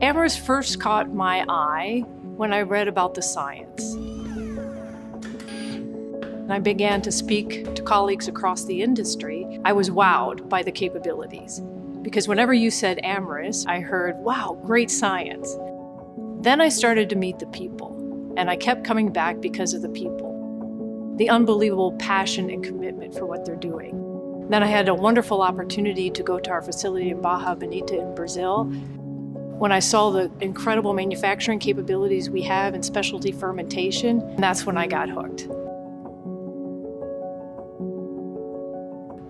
Amyris first caught my eye when I read about the science. And I began to speak to colleagues across the industry. I was wowed by the capabilities. Because whenever you said Amyris, I heard, wow, great science. Then I started to meet the people, and I kept coming back because of the people. The unbelievable passion and commitment for what they're doing. Then I had a wonderful opportunity to go to our facility in Barra Bonita in Brazil. When I saw the incredible manufacturing capabilities we have in specialty fermentation, that's when I got hooked.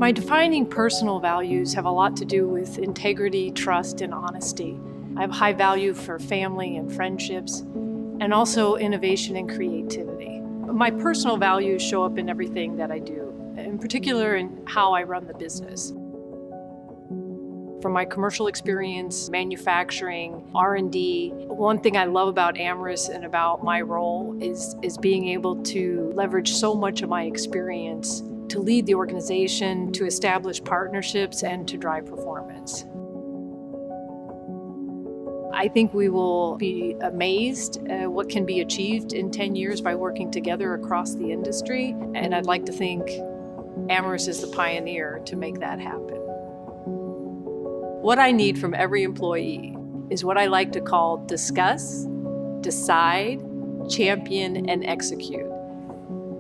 My defining personal values have a lot to do with integrity, trust, and honesty. I have high value for family and friendships, and also innovation and creativity. My personal values show up in everything that I do, in particular in how I run the business. From my commercial experience, manufacturing, R&D, one thing I love about Amyris and about my role is being able to leverage so much of my experience to lead the organization, to establish partnerships, and to drive performance. I think we will be amazed at what can be achieved in 10 years by working together across the industry, and I'd like to think Amyris is the pioneer to make that happen. What I need from every employee is what I like to call discuss, decide, champion, and execute.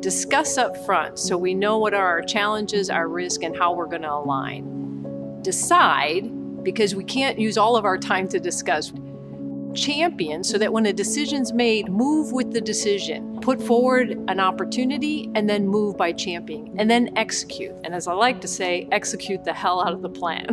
Discuss up front so we know what are our challenges, our risk, and how we're going to align. Decide, because we can't use all of our time to discuss. Champion, so that when a decision's made, move with the decision. Put forward an opportunity and then move by championing, and then execute. And as I like to say, execute the hell out of the plan.